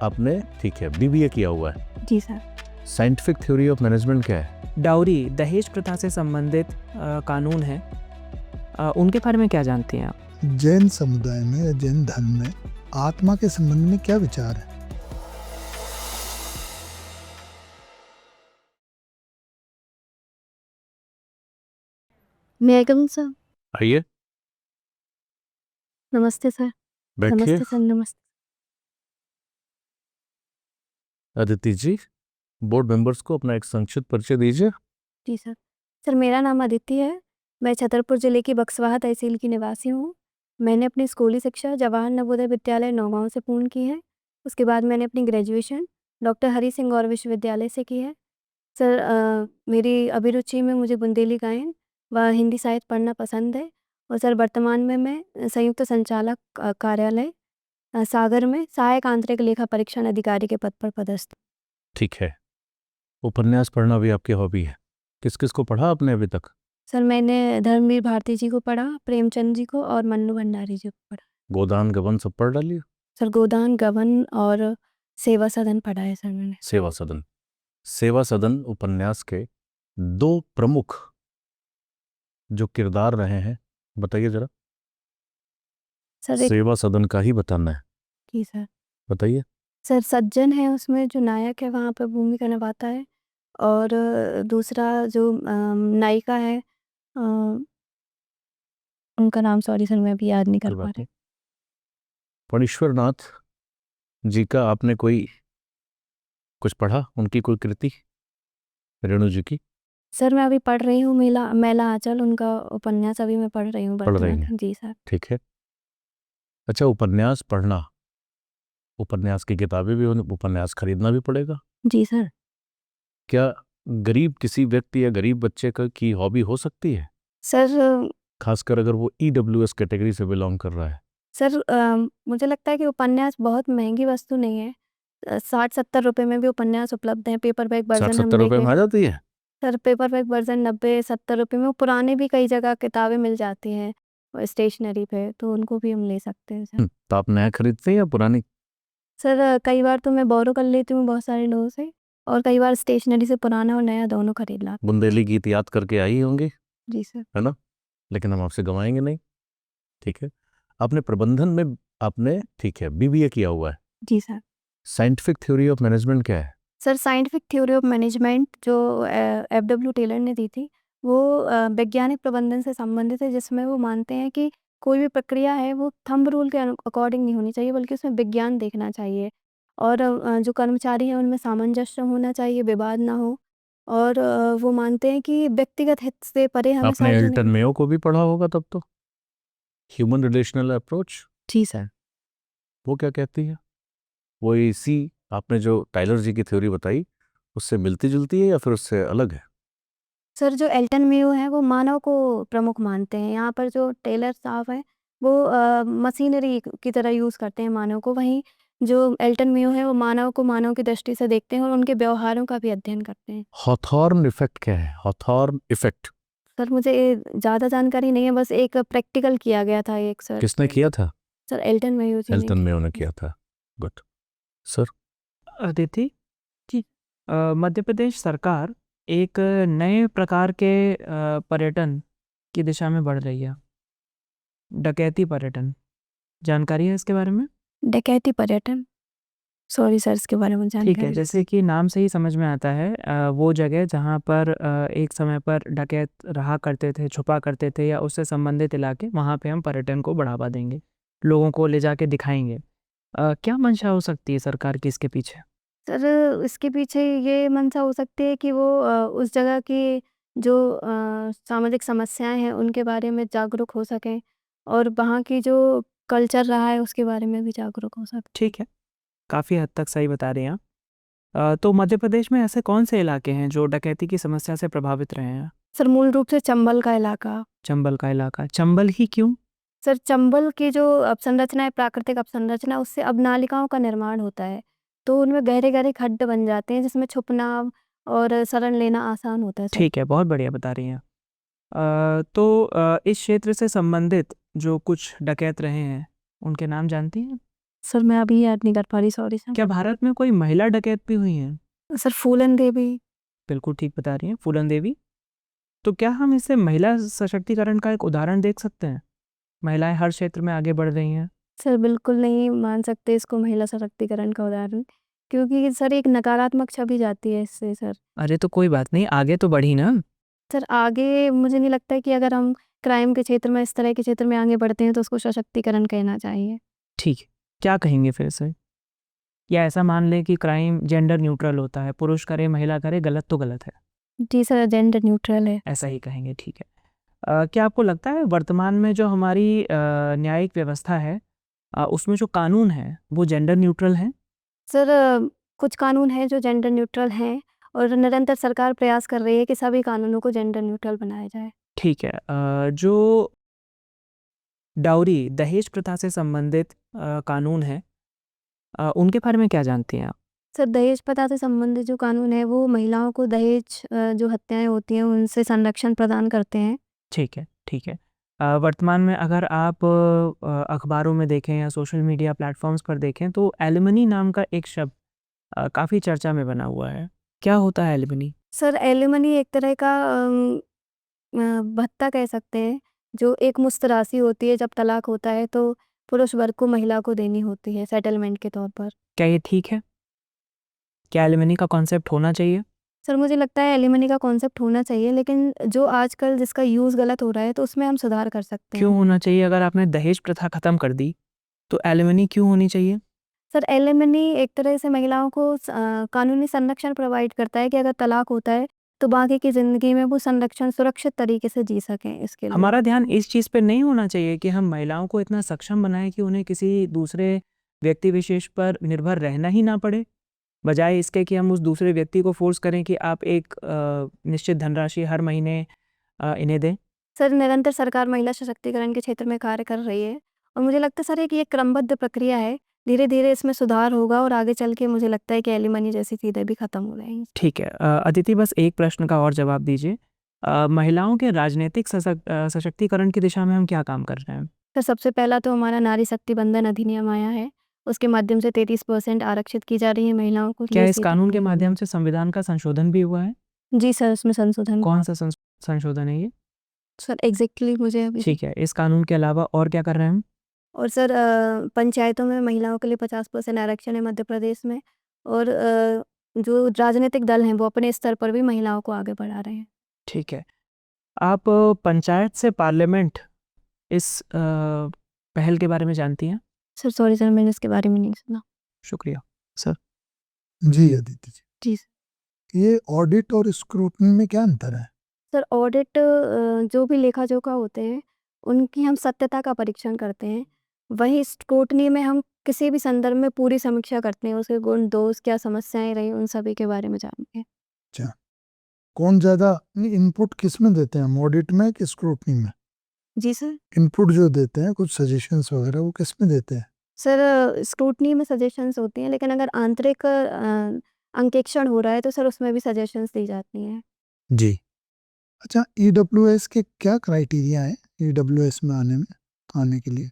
आपने ठीक है बीबीए किया हुआ है। जी sir. Scientific theory of management क्या है? डाउरी दहेज प्रथा से संबंधित कानून है। उनके बारे में क्या जानती हैं आप? जैन समुदाय में या जैन धर्म में आत्मा के संबंध में क्या विचार है? मैं आई कम सर? आइए नमस्ते सर। बैठिए। नमस्ते सर। नमस्ते। अदिति जी, बोर्ड मेंबर्स को अपना एक संक्षिप्त परिचय दीजिए। जी सर। सर मेरा नाम अदिति है। मैं छतरपुर जिले की बक्सवाहा तहसील की निवासी हूँ। मैंने अपनी स्कूली शिक्षा जवाहर नवोदय विद्यालय नौगांव से पूर्ण की है। उसके बाद मैंने अपनी ग्रेजुएशन डॉक्टर हरि सिंह गौर विश्वविद्यालय से की है। सर मेरी अभिरुचि में मुझे बुंदेली गायन व हिंदी साहित्य पढ़ना पसंद है। और सर वर्तमान में मैं संयुक्त संचालक कार्यालय सागर में सहायक आंतरिक लेखा परीक्षण अधिकारी के पद पर पदस्थ। ठीक है, उपन्यास पढ़ना भी आपकी हॉबी है। किस किस को पढ़ा आपने अभी तक? सर मैंने धर्मवीर भारती जी को पढ़ा, प्रेमचंद जी को और मन्नू भंडारी जी को पढ़ा। गोदान गबन सब पढ़ डालिए। सर गोदान गबन और सेवा सदन पढ़ा है सर मैंने। सेवा सदन, सेवा सदन उपन्यास के दो प्रमुख जो किरदार रहे हैं बताइए जरा। सर एक सेवा सदन का ही बताना है, जी सर। बताइए। सर सज्जन है उसमें जो नायक है वहाँ पर भूमिका निभाता है। और दूसरा जो नायिका है उनका नाम सॉरी सर मैं अभी याद नहीं कर कोई पा बात रही। नहीं। फणीश्वर नाथ जी का आपने कुछ पढ़ा, उनकी कोई कृति, रेणु जी की? सर मैं अभी पढ़ रही हूँ मैला आंचल, उनका उपन्यास अभी मैं पढ़ रही हूँ पढ़ रही वर्तमान हैं। में। जी सर। ठीक है। अच्छा, उपन्यास पढ़ना, उपन्यास की किताबें भी उपन्यास खरीदना भी पड़ेगा। जी सर। क्या गरीब किसी व्यक्ति या गरीब बच्चे की हॉबी हो सकती है, सर खासकर अगर वो EWS कैटेगरी से बिलोंग कर रहा है? सर मुझे लगता है कि उपन्यास बहुत महंगी वस्तु नहीं है। 60-70 रुपए में भी उपन्यास उपलब्ध हैं। पेपर बैग वर्जन हम 60-70 रुपए में लेके आ जाती है? सर पेपर बैग वर्जन 90-70 रुपए में, पुराने भी कई जगह किताबें मिल जाती हैं और स्टेशनरी पे, तो उनको भी हम ले सकते हैं सर। तो आप नया खरीदते हैं या पुरानी? सर कई बार तो मैं बोरो कर लेती हूँ बहुत सारे लोगों से, और कई बार स्टेशनरी से पुराना और नया दोनों खरीद लाती बुंदेली गीत याद करके आई होंगी, हूँ। जी सर। है ना? लेकिन हम आपसे गवाएंगे नहीं। ठीक है। आपने प्रबंधन में आपने ठीक है बीबीए किया हुआ है। जी sir. Scientific theory of management क्या है? Sir scientific theory of management जो FW टेलर ने दी थी वो वैज्ञानिक प्रबंधन से संबंधित है, जिसमें वो मानते हैं कि कोई भी प्रक्रिया है वो थंब रूल के अकॉर्डिंग नहीं होनी चाहिए, बल्कि उसमें विज्ञान देखना चाहिए। और जो कर्मचारी हैं उनमें सामंजस्य होना चाहिए, विवाद ना हो। और वो मानते हैं कि व्यक्तिगत हित से परे हमें आपने एल्टन सार्वजनिक। मेयो को भी पढ़ा होगा तब तो, ह्यूमन रिलेशनल अप्रोच। जी सर। वो क्या कहती है? वो इसी आपने जो टाइलर जी की थ्योरी बताई उससे मिलती जुलती है या फिर उससे अलग है? सर जो एल्टन मेयो है वो मानव को प्रमुख मानते हैं। यहाँ पर जो टेलर साहब हैं वो मशीनरी की तरह यूज़ करते हैं मानव को, वहीं जो एल्टन मेयो है वो मानव को मानव की दृष्टि से देखते हैं और उनके व्यवहारों का भी अध्ययन करते हैं। हॉथॉर्न इफेक्ट क्या है? हॉथॉर्न इफेक्ट सर मुझे ज़्यादा जानकारी नहीं है, बस एक प्रैक्टिकल किया गया था एक सर। किसने किया था? सर एल्टन मेयो जी ने एल्टन किया। मेयो ने किया था। Good sir. अदिति जी, मध्य प्रदेश सरकार एक नए प्रकार के पर्यटन की दिशा में बढ़ रही है, डकैती पर्यटन। जानकारी है इसके बारे में? डकैती पर्यटन, सॉरी सर इसके बारे में ठीक है, जानकारी। जैसे कि नाम से ही समझ में आता है, वो जगह जहाँ पर एक समय पर डकैत रहा करते थे, छुपा करते थे, या उससे संबंधित इलाके, वहाँ पे हम पर्यटन को बढ़ावा देंगे, लोगों को ले जाके दिखाएंगे। क्या मंशा हो सकती है सरकार की इसके पीछे? सर इसके पीछे ये मंशा हो सकती है कि वो उस जगह की जो सामाजिक समस्याएं हैं उनके बारे में जागरूक हो सकें, और वहाँ की जो कल्चर रहा है उसके बारे में भी जागरूक हो सकें। ठीक है, काफ़ी हद तक सही बता रहे हैं आप। तो मध्य प्रदेश में ऐसे कौन से इलाके हैं जो डकैती की समस्या से प्रभावित रहे हैं? सर मूल रूप से चंबल का इलाका। चंबल का इलाका, चंबल ही क्यों? सर चंबल की जो अपसंरचना है, प्राकृतिक अपसंरचना, उससे अब नालिकाओं का निर्माण होता है, तो उनमें गहरे गहरे खड्ड बन जाते हैं जिसमें छुपना और शरण लेना आसान होता है सर। ठीक है, बहुत बढ़िया बता रही हैं। तो इस क्षेत्र से संबंधित जो कुछ डकैत रहे हैं उनके नाम जानती हैं? सर मैं अभी याद नहीं कर पा रही, सॉरी सर। क्या भारत में कोई महिला डकैत भी हुई हैं? सर फूलन देवी। बिल्कुल ठीक बता रही हैं, फूलन देवी। तो क्या हम इसे महिला सशक्तिकरण का एक उदाहरण देख सकते हैं? महिलाएं हर क्षेत्र में आगे बढ़ रही हैं। सर बिल्कुल नहीं मान सकते इसको महिला सशक्तिकरण का उदाहरण, क्योंकि सर एक नकारात्मक छवि जाती है इससे सर। अरे तो कोई बात नहीं, आगे तो बढ़ी ना। सर आगे मुझे नहीं लगता है कि अगर हम क्राइम के क्षेत्र में, इस तरह के क्षेत्र में आगे बढ़ते हैं तो उसको सशक्तिकरण कहना चाहिए। ठीक है, क्या कहेंगे फिर से? या ऐसा मान लें कि क्राइम जेंडर न्यूट्रल होता है, पुरुष करे महिला करे, गलत तो गलत है, जी सर, जेंडर न्यूट्रल है। ऐसा ही कहेंगे, ठीक है। क्या आपको लगता है वर्तमान में जो हमारी न्यायिक व्यवस्था है, उसमें जो कानून है वो जेंडर न्यूट्रल है? सर कुछ कानून हैं जो जेंडर न्यूट्रल हैं और निरंतर सरकार प्रयास कर रही है कि सभी कानूनों को जेंडर न्यूट्रल बनाया जाए। ठीक है। जो डाउरी दहेज प्रथा से संबंधित कानून है, उनके बारे में क्या जानती हैं आप? सर दहेज प्रथा से संबंधित जो कानून है वो महिलाओं को दहेज जो हत्याएं होती हैं उनसे संरक्षण प्रदान करते हैं। ठीक है, ठीक है। वर्तमान में अगर आप अखबारों में देखें या सोशल मीडिया प्लेटफॉर्म्स पर देखें तो एलिमनी नाम का एक शब्द काफ़ी चर्चा में बना हुआ है। क्या होता है एलिमनी? सर एलिमनी एक तरह का भत्ता कह सकते हैं, जो एक मुश्त राशि होती है जब तलाक होता है तो पुरुष वर्ग को महिला को देनी होती है सेटलमेंट के तौर पर। क्या ये ठीक है? क्या एलिमनी का कॉन्सेप्ट होना चाहिए? सर मुझे लगता है एलिमनी का कॉन्सेप्ट होना चाहिए, लेकिन जो आजकल जिसका यूज़ गलत हो रहा है तो उसमें हम सुधार कर सकते क्यों हैं। होना चाहिए? अगर आपने दहेज प्रथा खत्म कर दी तो एलिमनी क्यों होनी चाहिए? सर एलिमनी एक तरह से महिलाओं को कानूनी संरक्षण प्रोवाइड करता है कि अगर तलाक होता है तो बाकी की ज़िंदगी में वो संरक्षण सुरक्षित तरीके से जी सकें, इसके लिए। हमारा ध्यान इस चीज़ पे नहीं होना चाहिए कि हम महिलाओं को इतना सक्षम बनाएं कि उन्हें किसी दूसरे व्यक्ति विशेष पर निर्भर रहना ही ना पड़े, बजाय इसके कि हम उस दूसरे व्यक्ति को फोर्स करें कि आप एक निश्चित धनराशि हर महीने इन्हें दें। सर निरंतर सरकार महिला सशक्तिकरण के क्षेत्र में कार्य कर रही है और मुझे लगता है सर एक ये क्रमबद्ध प्रक्रिया है, धीरे धीरे इसमें सुधार होगा और आगे चल के मुझे लगता है कि एलिमनी जैसी चीज़ें भी खत्म हो जाएंगी। ठीक है। अदिति, बस एक प्रश्न का और जवाब दीजिए। महिलाओं के राजनीतिक सशक्तिकरण की दिशा में हम क्या काम कर रहे हैं? सर सबसे पहला तो हमारा नारी शक्ति बंधन अधिनियम आया है, उसके माध्यम से 33% आरक्षित की जा रही है महिलाओं को। क्या ये इस सीटें- कानून के माध्यम से संविधान का संशोधन भी हुआ है? जी सर, उसमें संशोधन। कौन सा संशोधन है ये? सर एग्जैक्टली मुझे अभी। ठीक है, इस कानून के अलावा और क्या कर रहे हैं हम? और सर पंचायतों में महिलाओं के लिए 50% आरक्षण है मध्य प्रदेश में, और जो राजनीतिक दल हैं वो अपने स्तर पर भी महिलाओं को आगे बढ़ा रहे हैं। ठीक है। आप पंचायत से पार्लियामेंट इस पहल के बारे में जानती हैं? सर सॉरी सर, मैंने इसके बारे में नहीं सुना। शुक्रिया सर। जी आदित्य जी, जी सर। ये ऑडिट और स्क्रूटनी में क्या अंतर है? सर ऑडिट जो भी लेखा जोखा होते हैं उनकी हम सत्यता का परीक्षण करते हैं, वहीं स्क्रूटनी में हम किसी भी संदर्भ में पूरी समीक्षा करते हैं, उसके गुण दोष क्या समस्याएं रही उन सभी के बारे में जानते हैं। अच्छा, कौन ज़्यादा इनपुट किस में देते हैं हम, ऑडिट में कि स्क्रूटनी में? जी सर। इनपुट जो देते हैं कुछ सजेशंस वगैरह, वो किस में देते हैं? सर स्क्रूटनी में सजेशंस होती हैं, लेकिन अगर आंतरिक अंकेक्षण हो रहा है तो सर उसमें भी सजेशंस दी जाती हैं। जी। अच्छा, ईडब्ल्यूएस के क्या क्राइटेरिया है ईडब्ल्यूएस में आने के लिए?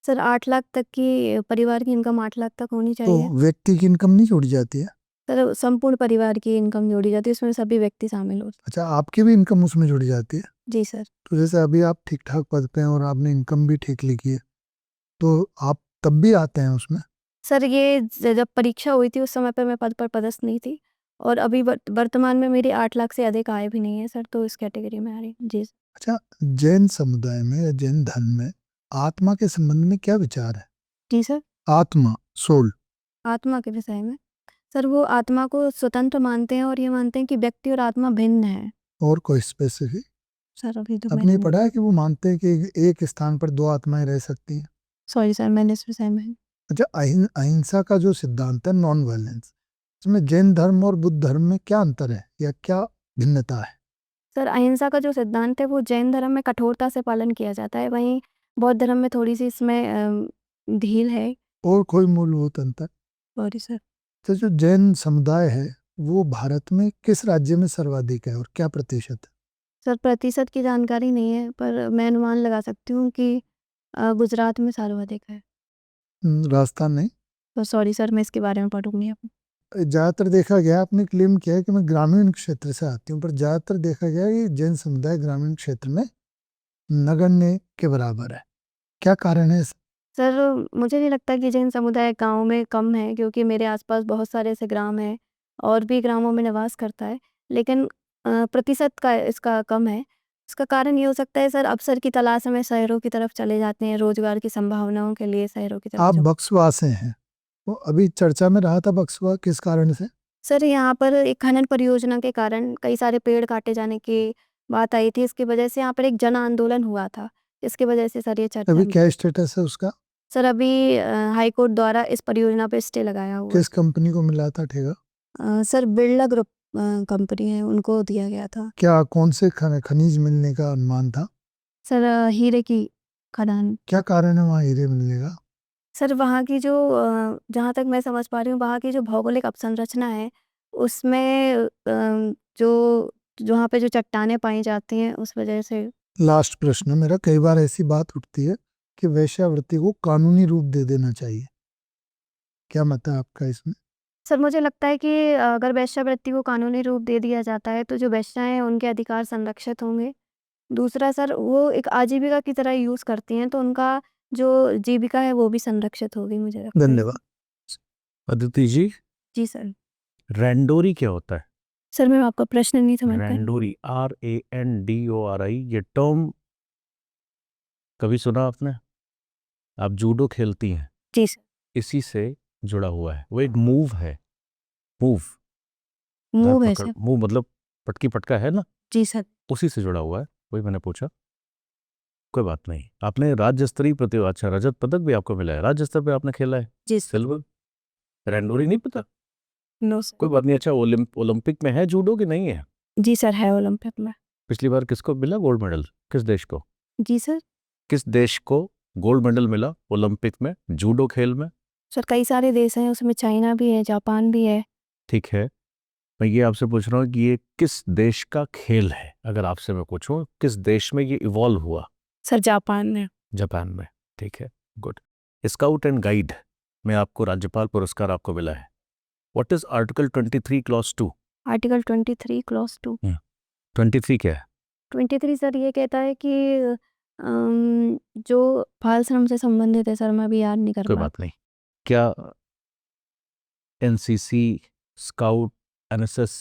सर 8 लाख तक की परिवार की इनकम 8 लाख तक होनी तो चाहिए। व्यक्ति की इनकम नहीं जोड़ी जाती है? सर संपूर्ण परिवार की इनकम जोड़ी जाती है, उसमें सभी व्यक्ति शामिल होते अच्छा, आपकी भी इनकम उसमें जोड़ी जाती है? हैं। जी सर। तो जैसे अभी आप ठीक ठाक पद पे हैं और आपने इनकम भी ठीक लिखी है, तो आप तब भी आते हैं उसमें? सर ये जब परीक्षा हुई थी उस समय पर मैं पद पर पदस्थ नहीं थी, और अभी वर्तमान में मेरी 8 लाख से अधिक आय भी नहीं है सर, तो इस कैटेगरी में आ रही हूँ। जी सर। अच्छा, जैन समुदाय में या जैन धर्म में आत्मा के संबंध में क्या विचार है? जी सर। आत्मा, सोल। आत्मा के विषय में सर वो आत्मा को स्वतंत्र मानते हैं और ये मानते हैं कि व्यक्ति और आत्मा भिन्न है। और कोई स्पेसिफिक? सर अभी तो आपने पढ़ा है कि वो मानते हैं कि एक स्थान पर दो आत्माएं रह सकती हैं? सॉरी सर, मैंने इस विषय में। अच्छा, अहिंसा का जो सिद्धांत है, नॉन वायलेंस, इसमें जैन धर्म और बुद्ध धर्म में क्या अंतर है या क्या भिन्नता है? सर अहिंसा का जो सिद्धांत है वो जैन धर्म में कठोरता से पालन किया जाता है, वहीं बौद्ध धर्म में थोड़ी सी इसमें ढील है। और कोई मूलभूत अंतर? Sorry sir. तो जो जैन समुदाय है वो भारत में किस राज्य में सर्वाधिक है और क्या प्रतिशत है? सर प्रतिशत की जानकारी नहीं है, पर मैं अनुमान लगा सकती हूँ कि गुजरात में सर्वाधिक है। राजस्थान नहीं। तो सॉरी सर, मैं इसके बारे में पढ़ूंगी अब। ज़्यादातर देखा गया है, आपने क्लेम किया है कि मैं ग्रामीण क्षेत्र से आती हूँ, पर ज़्यादातर देखा गया है कि जैन समुदाय ग्रामीण क्षेत्र में नगण्य के बराबर है। क्या कारण है? सर मुझे नहीं लगता कि जैन समुदाय गाँव में कम है, क्योंकि मेरे आसपास बहुत सारे ऐसे ग्राम हैं और भी ग्रामों में निवास करता है, लेकिन प्रतिशत का इसका कम है। इसका कारण ये हो सकता है सर, अवसर की तलाश में शहरों की तरफ चले जाते हैं, रोजगार की संभावनाओं के लिए शहरों की तरफ आप जो बक्सवा से हैं, वो अभी चर्चा में रहा था बक्सवा, किस कारण से? सर यहाँ पर एक खनन परियोजना के कारण कई सारे पेड़ काटे जाने की बात आई थी, इसकी वजह से यहाँ पर एक जन आंदोलन हुआ था, इसकी वजह से सर ये चर्चा अभी में। क्या स्टेटस है उसका? सर अभी हाई कोर्ट द्वारा इस परियोजना पे स्टे लगाया हुआ है। किस कंपनी को मिला था ठेका? सर बिरला ग्रुप कंपनी है, उनको दिया गया था। क्या कौन से खनिज मिलने का अनुमान था? सर हीरे की खदान। क्या कारण है वहाँ हीरे मिलने का? सर वहाँ की जो जहाँ तक मैं समझ पा रही हूँ, वहाँ की जो भौगोलिक अवसंरचना है उसमें जो वहाँ पे जो चट्टानें पाई जाती हैं उस वजह से। लास्ट प्रश्न मेरा, कई बार ऐसी बात उठती है कि वेश्यावृत्ति को कानूनी रूप दे देना चाहिए, क्या मत है आपका इसमें? सर मुझे लगता है कि अगर वेश्यावृत्ति को कानूनी रूप दे दिया जाता है तो जो वेश्याएं हैं उनके अधिकार संरक्षित होंगे। दूसरा सर, वो एक आजीविका की तरह यूज़ करती हैं, तो उनका जो जीविका है वो भी संरक्षित होगी, मुझे लगता है। धन्यवाद। अदिति जी, जी सर। रैंडोरी क्या होता है? सर मैं आपका प्रश्न नहीं समझ पाई। रैंडोरी, RANDORI, ये टर्म कभी सुना आपने? आप जूडो खेलती हैं, जी सर। इसी से जुड़ा हुआ है। वो एक मूव है, मूव, मूव है सर। मूव मतलब पटकी पटका है ना, जी सर। उसी से जुड़ा हुआ है, वही मैंने पूछा। कोई बात नहीं। आपने राज्य स्तरीय प्रतियोगिता, अच्छा रजत पदक भी आपको मिला है, राज्य स्तर पे आपने खेला है? जी सर। सिल्वर। रैंडोरी नहीं पता? No sir. कोई बात नहीं। अच्छा, ओलंपिक में है जूडो कि नहीं है? जी सर, है ओलंपिक में। पिछली बार किसको मिला गोल्ड मेडल? किस देश को? जी सर। किस देश को गोल्ड मेडल मिला ओलंपिक में जूडो खेल में? सर कई सारे देश हैं, उसमें चाइना भी है, जापान भी है। ठीक है, मैं ये आपसे पूछ रहा हूँ कि ये किस देश का खेल है? अगर आपसे मैं पूछूं किस देश में ये इवॉल्व हुआ? सर जापान ने। जापान में। ठीक है, गुड। स्काउट एंड गाइड में आपको राज्यपाल पुरस्कार आपको मिला है। What is article 23 clause 2? Article 23 clause 2। 23 क्या है? 23 सर ये कहता है कि जो बाल श्रम से संबंधित है सर, मैं अभी याद नहीं कर कोई पा। बात नहीं। क्या NCC, स्काउट, NSS,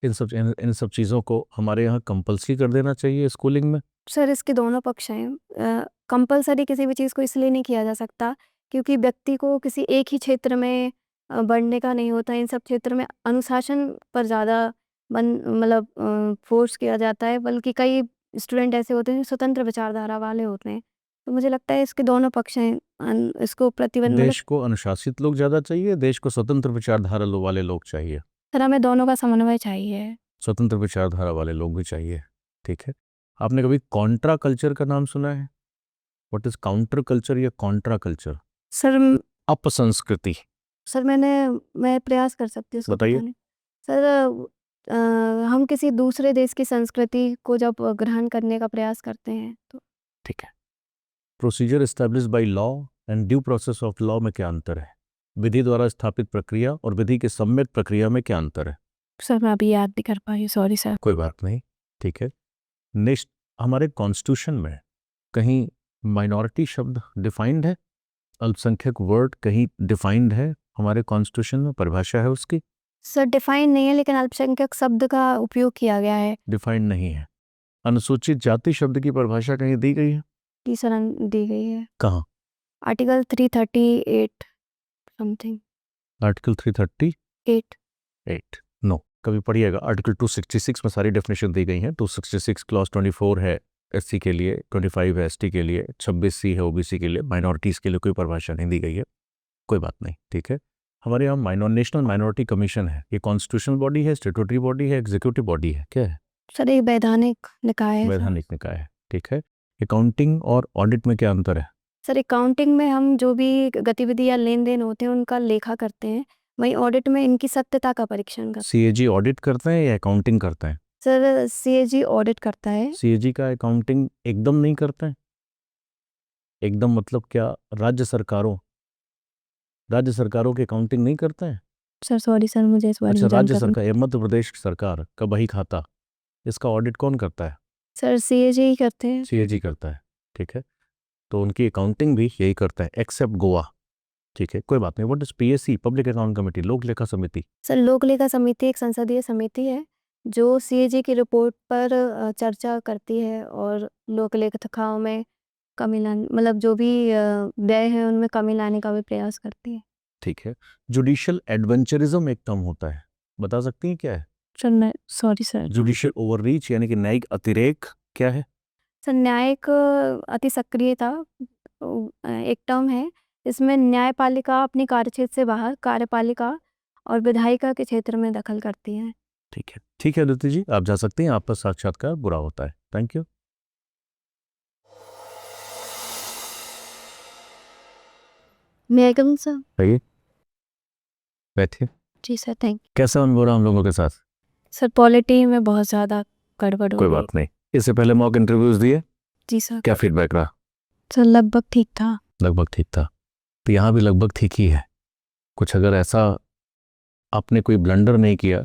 इन सब चीज़ों को हमारे यहाँ कंपल्सरी कर देना चाहिए स्कूलिंग में? सर इसके दोनों पक्ष हैं। कंपल्सरी किसी भी चीज़ को इसलिए नहीं किया जा सकता क्योंकि व्यक्ति को किसी एक ही क्षेत्र में बढ़ने का नहीं होता। इन सब क्षेत्र में अनुशासन पर ज़्यादा मतलब फोर्स किया जाता है, बल्कि कई स्टूडेंट ऐसे होते हैं जो स्वतंत्र विचारधारा वाले होते हैं। तो मुझे लगता है इसके दोनों पक्ष हैं। इसको प्रतिबंध मतलब देश को अनुशासित लोग ज़्यादा चाहिए, देश को स्वतंत्र विचारधारा वाले लोग चाहिए? सर हमें दोनों का समन्वय चाहिए। स्वतंत्र विचारधारा वाले लोग भी चाहिए। ठीक है। आपने कभी कॉन्ट्रा कल्चर का नाम सुना है? व्हाट इज काउंटर कल्चर या कॉन्ट्रा कल्चर? सर अपसंस्कृति। सर मैं प्रयास कर सकती हूँ उसको बताइए। बताने। सर हम किसी दूसरे देश की संस्कृति को जब ग्रहण करने का प्रयास करते हैं तो। ठीक है। Procedure establish by law and due process of law में क्या अंतर है? विधि द्वारा स्थापित प्रक्रिया और विधि के सम्मिलित प्रक्रिया में क्या अंतर है? सर मैं अभी याद नहीं कर पाई, सॉरी सर। कोई बात नहीं। ठीक है। नेक्स्ट, हमारे कॉन्स्टिट्यूशन में कहीं माइनॉरिटी शब्द डिफाइंड है? अल्पसंख्यक वर्ड कहीं डिफाइंड है? हमारे कॉन्स्टिट्यूशन में परिभाषा है उसकी? सर डिफाइन नहीं है, लेकिन अल्पसंख्यक शब्द का उपयोग किया गया है। डिफाइंड नहीं है। अनुसूचित जाति शब्द की परिभाषा कहीं दी गई है? की सर दी गई है कहाँ? Article 338 something. आर्टिकल 338? 8। नो, कभी पढ़िएगा। आर्टिकल 266 में सारी डेफिनेशन दी गई हैं। 266 क्लॉज 24 है SC के लिए, 25 है ST के लिए, 26C है OBC के लिए। माइनॉरिटीज़ के लिए कोई परिभाषा नहीं दी गई है। कोई बात नहीं। ठीक है। हमारे यहाँ नेशनल माइनॉरिटी कमीशन है। ये कॉन्स्टिट्यूशनल बॉडी है, स्टेटूटरी बॉडी है, एग्जीक्यूटिव बॉडी है? क्या है? सर एक वैधानिक निकाय है सर। वैधानिक निकाय है। ठीक है। अकाउंटिंग और ऑडिट में क्या अंतर है? सर अकाउंटिंग में हम जो भी गतिविधि या लेन देन होते हैं उनका लेखा करते हैं, वहीं ऑडिट में इनकी सत्यता का परीक्षण करते CAG ऑडिट करते हैं या अकाउंटिंग करते हैं? हैं। सर CAG ऑडिट करता है। CAG का अकाउंटिंग एकदम नहीं करते हैं? एकदम मतलब क्या? राज्य सरकारों राज्य सरकारों की अकाउंटिंग नहीं करते हैं? सर सॉरी सर, मुझे इस बारे अच्छा, में राज्य जानकारी सरकार, ये मध्य प्रदेश सरकार का बही खाता, इसका ऑडिट कौन करता है? सर सीएजी ही करते हैं। सीएजी करता है, ठीक है। तो उनकी अकाउंटिंग भी यही करता है एक्सेप्ट गोवा, ठीक है। कोई बात नहीं। What is PSC? Public account committee, लोक लेखा समिति। सर लोक लेखा समिति एक संसदीय समिति है जो सीएजी की रिपोर्ट पर चर्चा करती है और लोक लेखाओं में कमी लाने, मतलब जो भी व्यय है उनमें कमी लाने का भी प्रयास करती है। ठीक है। जुडिशियल एडवेंचरिज्म एक टर्म होता है, बता सकती हैं क्या है? Sir sorry sir. Judicial overreach यानी कि न्यायिक अतिरेक क्या है? सर न्यायिक अति सक्रियता एक टर्म है। इसमें न्यायपालिका अपनी कार्यक्षेत्र से बाहर कार्यपालिका और विधायिका के क्षेत्र में दखल करती है। ठीक है, ठीक है अदिति जी, आप जा सकती हैं। आप पर साक्षात्कार बुरा होता है। Thank you. May I come sir? आइए, बैठिए। जी सर, थैंक यू। कैसा अनुभव हो रहा हम लोगों के साथ? सर पॉलिटी में बहुत ज़्यादा गड़बड़ हो कोई गई। बात नहीं। इससे पहले मॉक इंटरव्यूज दिए, जी सर। क्या फीडबैक रहा? सर लगभग ठीक था। लगभग ठीक था, तो यहाँ भी लगभग ठीक ही है। कुछ अगर ऐसा आपने कोई ब्लंडर नहीं किया,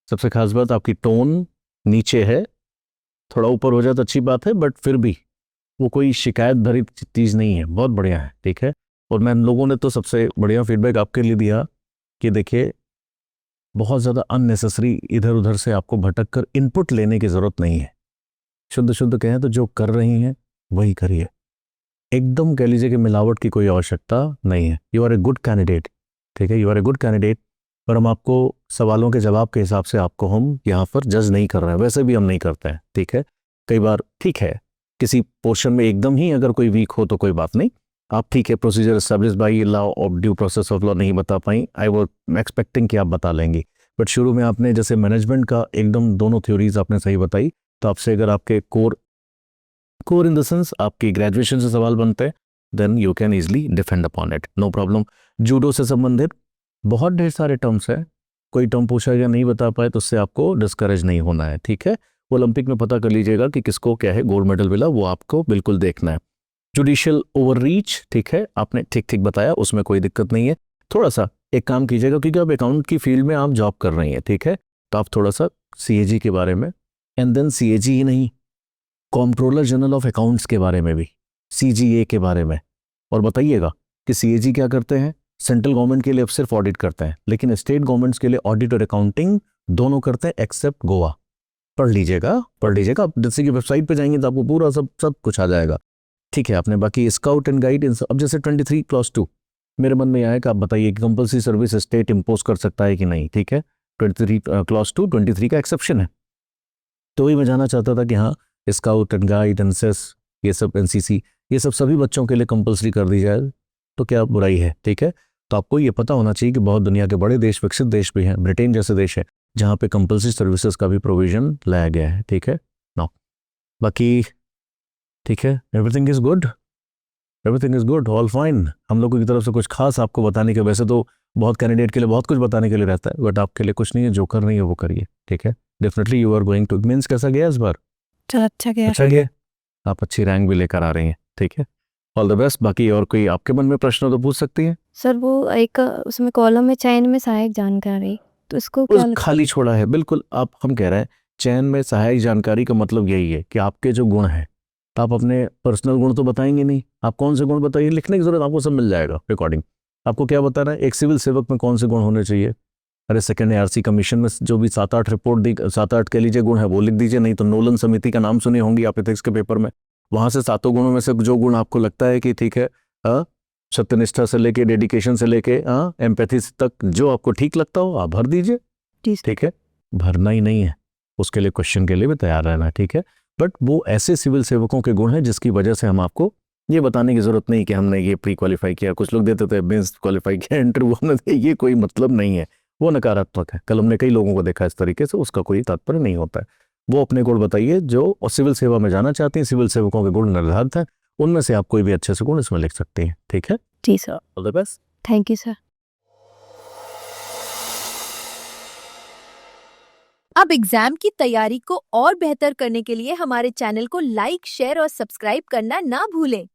सबसे खास बात आपकी टोन नीचे है, थोड़ा ऊपर हो जाए तो अच्छी बात है, बट फिर भी वो कोई शिकायत भरी चीज़ नहीं है, बहुत बढ़िया है, ठीक है। और मैं लोगों ने तो सबसे बढ़िया फीडबैक आपके लिए दिया कि देखिए बहुत ज़्यादा अननेसेसरी इधर उधर से आपको भटक कर इनपुट लेने की ज़रूरत नहीं है। शुद्ध शुद्ध कहें तो जो कर रही हैं वही करिए, एकदम कह लीजिए कि मिलावट की कोई आवश्यकता नहीं है। You are a good candidate, ठीक है, you are a good candidate. पर हम आपको सवालों के जवाब के हिसाब से आपको हम यहाँ पर जज नहीं कर रहे हैं, वैसे भी हम नहीं करते हैं, ठीक है। कई बार ठीक है किसी पोर्शन में एकदम ही अगर कोई वीक हो तो कोई बात नहीं, आप ठीक है प्रोसीजर एस्टैब्लिश बाय लॉ और ड्यू प्रोसेस ऑफ लॉ नहीं बता पाई, आई वाज एक्सपेक्टिंग कि आप बता लेंगी। बट शुरू में आपने जैसे मैनेजमेंट का एकदम दोनों थ्योरीज आपने सही बताई, तो आपसे अगर आपके कोर इन द सेंस आपकी ग्रेजुएशन से सवाल बनते हैं, then you can easily defend upon it, no problem. Judo से संबंधित बहुत ढेर सारे टर्म्स हैं, कोई टर्म पूछा या नहीं बता पाए तो उससे आपको डिस्करेज नहीं होना है, ठीक है। ओलंपिक में पता कर लीजिएगा कि किसको क्या है गोल्ड मेडल मिला, वो आपको बिल्कुल देखना है। जुडिशियल ओवररीच, ठीक है, आपने ठीक ठीक बताया, उसमें कोई दिक्कत नहीं है। थोड़ा सा एक काम कीजिएगा, क्योंकि आप अकाउंट की फील्ड में आप जॉब कर रही हैं, ठीक है, तो आप थोड़ा सा सीएजी के बारे में, एंड देन सीएजी ही नहीं, कॉम्प्ट्रोलर जनरल ऑफ अकाउंट्स के बारे में भी, सीजीए के बारे में, और बताइएगा कि सीएजी क्या करते हैं। सेंट्रल गवर्नमेंट के लिए अब सिर्फ ऑडिट करते हैं, लेकिन स्टेट गवर्नमेंट्स के लिए ऑडिट और अकाउंटिंग दोनों करते हैं एक्सेप्ट गोवा। पढ़ लीजिएगा आप जैसे कि वेबसाइट पे जाएंगे तो आपको पूरा सब कुछ आ जाएगा, ठीक है। आपने बाकी स्काउट एंड गाइड, अब जैसे 23 क्लॉज 2 मेरे मन में आया कि आप बताइए कि कंपल्सरी सर्विस स्टेट इंपोज कर सकता है कि नहीं, ठीक है। 23 क्लॉज 2 23 का एक्सेप्शन है, तो वही मैं जानना चाहता था कि हाँ स्काउट एंड गाइड, एनएसएस, ये सब, एनसीसी, ये सब सभी बच्चों के लिए कंपल्सरी कर दी जाए तो क्या बुराई है, ठीक है। तो आपको ये पता होना चाहिए कि बहुत दुनिया के बड़े देश, विकसित देश भी हैं, ब्रिटेन जैसे देश है जहाँ पे कंपल्सरी सर्विसेज का भी प्रोविजन लाया गया है, ठीक है ना। बाकी ठीक है, everything is good, all fine. हम लोगों की तरफ से कुछ खास आपको बताने के, वैसे तो बहुत कैंडिडेट के लिए बहुत कुछ बताने के लिए रहता है, बट आपके लिए कुछ नहीं है, जो कर रही है वो करिए, ठीक है। Definitely you are going to, means कैसा गया इस बार? चल अच्छा गया। अच्छा गया, आप अच्छी रैंक भी लेकर आ रही हैं, ठीक है, ऑल द बेस्ट। बाकी और कोई आपके मन में प्रश्न हो तो पूछ सकती हैं। सर वो एक उसमें कॉलम में चयन में सहायक जानकारी, तो इसको क्या उस खाली छोड़ा है, बिल्कुल। आप, हम कह रहे हैं चयन में सहायक जानकारी का मतलब यही है कि आपके जो गुण हैं, तो आप अपने पर्सनल गुण तो बताएंगे नहीं, आप कौन से गुण बताइए, लिखने की जरूरत आपको सब मिल जाएगा रिकॉर्डिंग। आपको क्या बताना है, एक सिविल सेवक में कौन से गुण होने चाहिए। अरे सेकंड ARC कमीशन में जो भी 7-8 रिपोर्ट दी, 7-8 कह लीजिए गुण है, वो लिख दीजिए। नहीं तो नोलन समिति का नाम सुनी होंगी आप एथिक्स के पेपर में, वहां से 7 गुणों में से जो गुण आपको लगता है कि ठीक है, सत्यनिष्ठा से लेके डेडिकेशन से लेके एम्पैथी तक, जो आपको ठीक लगता हो आप भर दीजिए, ठीक है। भरना ही नहीं है, उसके लिए क्वेश्चन के लिए भी तैयार रहना, ठीक है। बट वो ऐसे सिविल सेवकों के गुण हैं जिसकी वजह से हम आपको ये बताने की जरूरत नहीं कि हमने ये प्री क्वालिफाई किया, कुछ लोग देते थे मेंस क्वालिफाई किया, इंटरव्यू हमने दिया, ये कोई मतलब नहीं है, वो नकारात्मक है। कल हमने कई लोगों को देखा इस तरीके से, उसका कोई तात्पर्य नहीं होता है। वो अपने गुण बताइए जो सिविल सेवा में जाना चाहती हैं, सिविल सेवकों के गुण निर्धारित हैं, उनमें से आप कोई भी अच्छे से गुण इसमें लिख सकते हैं, ठीक है। जी sir, all the best, thank you sir. अब एग्जाम की तैयारी को और बेहतर करने के लिए हमारे चैनल को लाइक, शेयर और सब्सक्राइब करना ना भूलें।